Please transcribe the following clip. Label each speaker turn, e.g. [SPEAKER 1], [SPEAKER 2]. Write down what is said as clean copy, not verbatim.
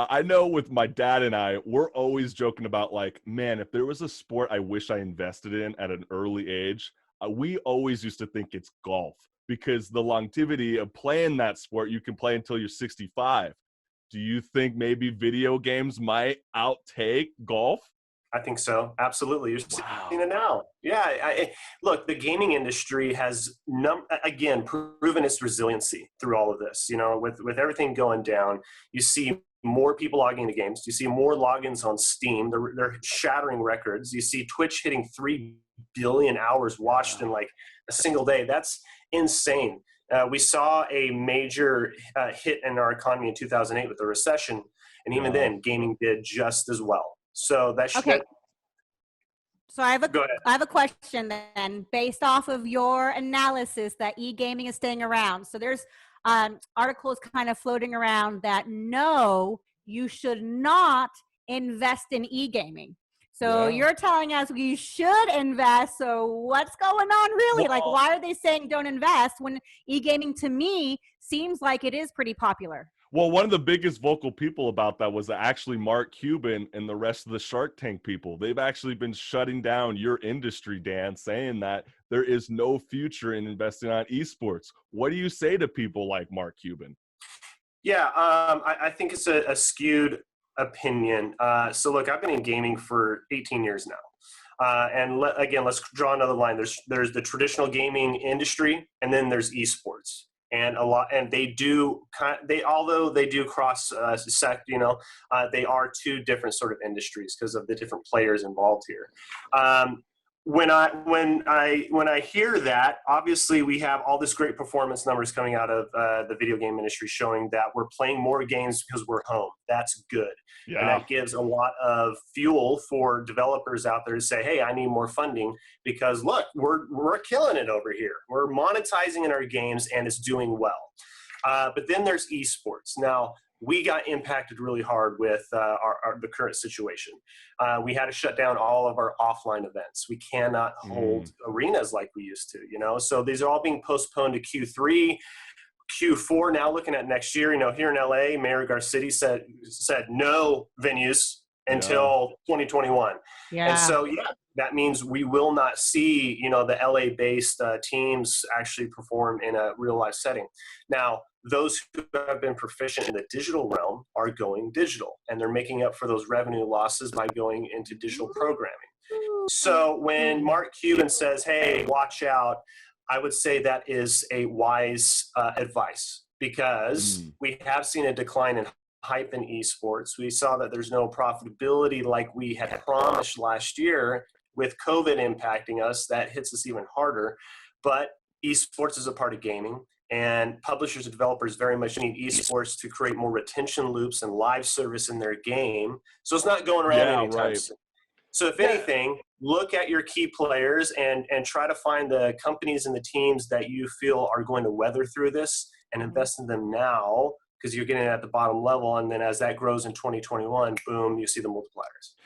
[SPEAKER 1] I know with my dad and I, we're always joking about like, man, if there was a sport I wish I invested in at an early age, we always used to think it's golf because the longevity of playing that sport, you can play until you're 65. Do you think maybe video games might outtake golf?
[SPEAKER 2] I think so. Absolutely. You're seeing
[SPEAKER 1] Wow.
[SPEAKER 2] it now. Yeah. Look, the gaming industry has, again, proven its resiliency through all of this. You know, with everything going down, you see more people logging into games. You see more logins on Steam. They're shattering records. You see Twitch hitting 3 billion hours watched in like a single day. That's insane. We saw a major hit in our economy in 2008 with the recession. And even then, gaming did just as well. So
[SPEAKER 3] Okay. So I
[SPEAKER 2] go ahead.
[SPEAKER 3] have a question then, based off of your analysis that e-gaming is staying around. So there's articles kind of floating around that no, you should not invest in e-gaming. So you're telling us we should invest. So what's going on really? Like, why are they saying don't invest when e-gaming to me seems like it is pretty popular?
[SPEAKER 1] Well, one of the biggest vocal people about that was actually Mark Cuban and the rest of the Shark Tank people. They've actually been shutting down your industry, Dan, saying that there is no future in investing on esports. What do you say to people like Mark Cuban?
[SPEAKER 2] Yeah, I think it's a skewed opinion. So look, I've been in gaming for 18 years now. And again, let's draw another line. There's the traditional gaming industry, and then there's esports. And although they do cross sect, they are two different sort of industries because of the different players involved here. When I hear that, obviously we have all this great performance numbers coming out of the video game industry showing that we're playing more games because we're home. That's good. Yeah. And that gives a lot of fuel for developers out there to say, hey, I need more funding because look, we're killing it over here. We're monetizing in our games and it's doing well. But then there's esports. Now, we got impacted really hard with the current situation. We had to shut down all of our offline events. We cannot hold arenas like we used to, So these are all being postponed to Q3, Q4. Now looking at next year, here in LA, Mayor Garcetti said no venues until 2021. Yeah. And so, that means we will not see, the LA-based teams actually perform in a real-life setting. Now, those who have been proficient in the digital realm are going digital, and they're making up for those revenue losses by going into digital programming. So when Mark Cuban says, hey, watch out, I would say that is a wise advice because we have seen a decline in hype in esports. We saw that there's no profitability like we had promised last year. With COVID impacting us, that hits us even harder. But esports is a part of gaming, and publishers and developers very much need esports to create more retention loops and live service in their game. So it's not going around anytime soon. So if anything, look at your key players and try to find the companies and the teams that you feel are going to weather through this and invest in them now, because you're getting it at the bottom level. And then as that grows in 2021, boom, you see the multipliers.